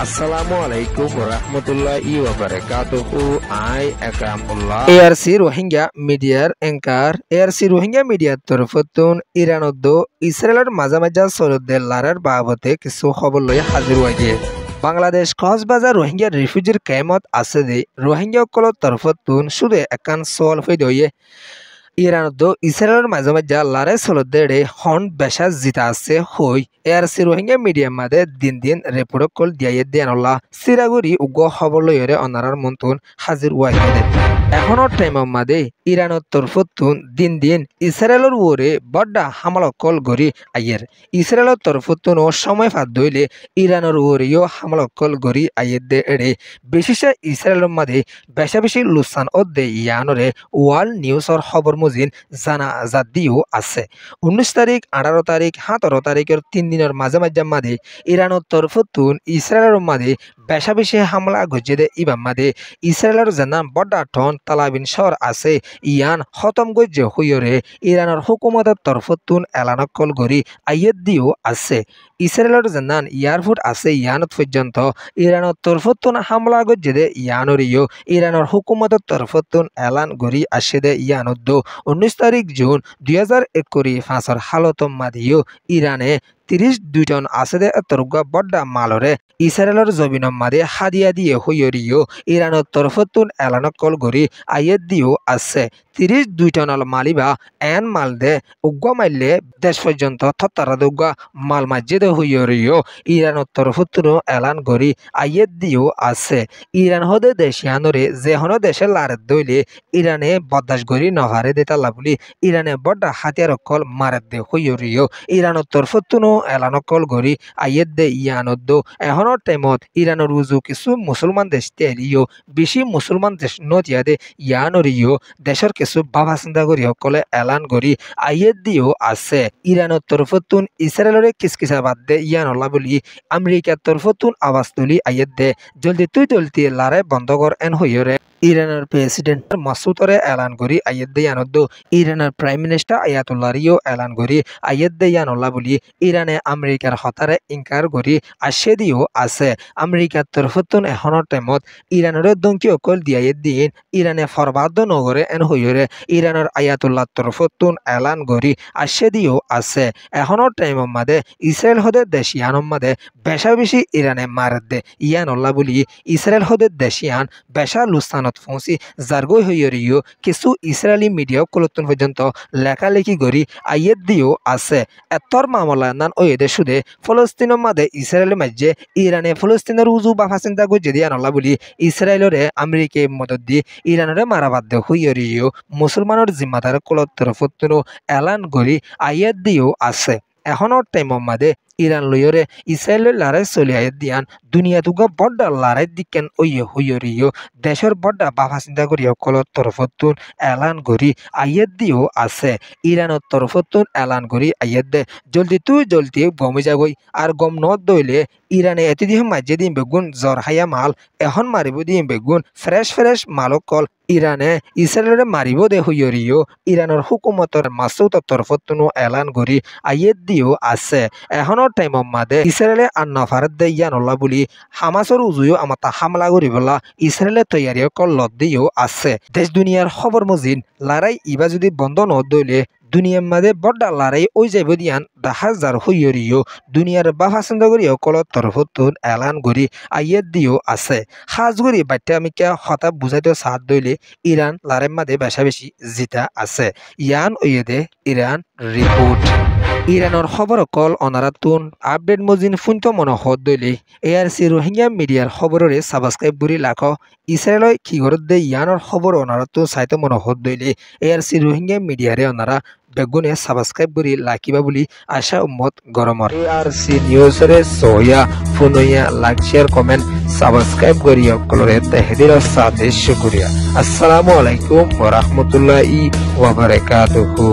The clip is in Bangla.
Assalamualaikum warahmatullahi wabarakatuh. I Akramullah. ARC Rohingya Media Anchor ARC Rohingya Media তরফতুন ইরানদ্দ ইসরায়েলের মাঝামাঝা সরহদের লড়াইয়ের বাবদে কিছু খবর লই হাজির হইছে। বাংলাদেশ কক্সবাজার রোহিঙ্গা রিফিউজির ক্যাম্পত আছে যে রোহিঙ্গা সকলের তরফতুন শুধু একান সল হয়ে দইয়ে ইরানদ্দ ইসরায়েলের মাঝামাঝা লড়াই সরহদের হন বেশা জিতা আছে হই ARC রোহিঙ্গা মিডিয়াম মাদে দিন দিন রিপোর্ট কল দিয়াই দেয়ানল্লা সিরাগুড়ি উগ্র খবর লইরে অনারার মন্তুন হাজির ওয়াইদে এখনো টাইমের মাদে ইরানের তরফতুন দিন দিন ইসরায়েলের ওরে বড়া হামলা কল গড়ি আইয়ের ইসরায়েলের তরফতুন ও সময় ফাদ দইলে ইরানের ওরেও হামলা কল গড়ি আইয়ের দে এড়ে বিশেষ ইসরায়েলের মাদে বেশা বেশি লুসান ও দে ইয়ানরে ওয়ার্ল্ড নিউজর খবর মুজিন জানা জাদিও আছে 19 তারিখ 18 তারিখ 17 তারিখের 3 দিনের মাঝে ইরানের তরফতুন ইসরায়েলের মাদে বেশা বেশি হামলা গজে দে ইবাম মাদে ইসরায়েলের জানান বড়া টন তালাবিন শহর আছে ইয়ান খতম গজ্জে হইরে ইরানের হুকুমতের তরফতুন এলানক কল গড়ি আইয়ের দিও আছে ইসরায়েলের জানান এয়ারপোর্ট আছে ইয়ানত পর্যন্ত ইরানের তরফতুন হামলা গজ্জে দে ইয়ানরিও ইরানের হুকুমতের তরফতুন এলান গড়ি আসে দে ইয়ানত 19 তারিখ জুন 2021 হালতম মাদিও ইরানে 32 টন আছে দে তরুগা বড়া মালরে ইসরায়েলের জমিনের মাদে হাদিয়া দিয়ে হইরিও ইরানের তরফতুন এলানক কল গড়ি আইয়ের দিও আছে 32 টন মালিবা এন মাল দে উগ্র মাইলে দেশ পর্যন্ত থতারা দুগ্গা মাল মাজিদে হইরিও ইরানের তরফতুন এলান গড়ি আইয়ের দিও আছে ইরান হদে দেশিয়ানরে যে হনো দেশে লারে দইলে ইরানে বদাস গড়ি নহারে দেতাল্লা বলি ইরানে বড়া হাতিয়ার কল মারে দে হইরিও ইরানের তরফতুন এলানক কল গড়ি আইয়ের দে ইয়ানদ্দ এখনো টাইমত ইরানের উজু কিছু মুসলমান দেশ তেলিও বেশি মুসলমান দেশ নদিয়াদে ইয়ানরিও দেশের কিছু বাবা চিন্তা করি সকলে এলান গড়ি আইয়ের দিও আছে ইরানের তরফতুন ইসরায়েলের কিসকিসা বাদ দে ইয়ানল্লা বলি আমেরিকার তরফতুন আওয়াজ তুলি আইয়ের দে জলদি তুই জলদি লারে বন্ধ কর এন হইরে ইরানের প্রেসিডেন্ট মাসুদরে এলান করি আইয়ের দে ইয়ানদ্দ ইরানের প্রাইম মিনিস্টার আয়াতুল্লাহরিও এলান করি আইয়ের দে ইয়ানল্লা বলি ইরানে আমেরিকার হতারে ইনকার করি আসে দিও আছে আমেরিকার তরফতুন এখনের টাইমত ইরানের দঙ্কি অকল দিয়াইয়ের দিন ইরানে ফরবাদ নগরে এন হইরে ইরানের আয়াতুল্লাহ তরফতুন এলান করি আসে দিও আছে এখনের টাইমের মাদে ইসরায়েল হদে দেশিয়ানের মাদে বেশা বেশি ইরানে মার দে ইয়ানল্লা বলি ইসরায়েল হদে দেশিয়ান বেশা লুস্তানত পৌঁছি জার্গই হইরিও কিছু ইসরায়েলি মিডিয়া কলতুন পর্যন্ত লেখালেখি করি আইয়ের দিও আছে এতর মামলা নান ওয়েদে সুদে ফলস্তিনের মাদে ইসরায়েলের মাঝে ইরানে ফলস্তিনের উজু বাফা চিন্তা করে যদি আনলা বলি ইসরায়েলরে আমেরিকে মদত দিয়ে ইরানরে মারাবাদ দে হইরিও মুসলমানের জিম্মাদার কলত তরফতুন এলান করি আইয়ের দিও আছে এখনো টাইমের মাদে ইরান লইরে ইসরায়েলের লড়াই চলি আইয়ের দিয়ান দুনিয়া দুগা বড়া লড়াই দিকেন হইরিও দেশের বড়া বাফা চিন্তা করি সকলের তরফতুন এলান করি আইয়ের দিও আছে ইরানের তরফতুন এলান করি আইয়ের দে জলদি তুই জলদি গমে যাবই আর গম নত দইলে ইরানে এতদিন মাঝে দিন বেগুন জ্বর হাইয়া মাল এখন মারিব দিন বেগুন ফ্রেশ মালক কল ইরানে ইসরায়েলের মারিব দে হইরিও ইরানের হুকুমতর মাসুদ তরফতুন এলান করি আইয়ের দিও আছে এখনো টাইমের মাদে ইসরায়েলে আর নফারত দে ইয়ানল্লা বলি হামাসর উজুও আমাতা হামলা করিবলা ইসরায়েলে তৈয়ারি কল দিও আছে দেশ দুনিয়ার খবর মজিন লড়াই ইবা যদি বন্ধ নত দইলে দুনিয়ার মাঝে বড়া লড়াই ওই যাইব দিয়ান 10,000 হইরিও দুনিয়ার বাফা চিন্তা করি সকল তরফতুন এলান করি আইয়ের দিও আছে সাজ করি বাট্যা আমি কে হতা বুঝাইতে সাথ দইলে ইরান লড়াইয়ের মাঝে বেশা বেশি জিতা আছে ইয়ান ওয়েদে ইরান রিপোর্ট ইরানের খবর কল অনারাতুন আপডেট মজিন ফুন্ত মনে হত দইলে ARC রোহিঙ্গা মিডিয়ার খবররে সাবস্ক্রাইব করি লাখো ইসরায়েল কি ঘরত দে ইয়ানোর খবর অনারাতুন সাইতে মনে হত দইলে ARC রোহিঙ্গা মিডিয়ারে অনারা বেগুনে সাবস্ক্রাইব করি লাকিবা বলি আশা উম্মত গরমর ARC নিউজরে সোয়া ফোনয়া লাইক শেয়ার কমেন্ট সাবস্ক্রাইব করি সকলরে তাহদির সাথে শুকরিয়া আসসালামু আলাইকুম ওয়া রাহমাতুল্লাহি ওয়া বারাকাতুহু।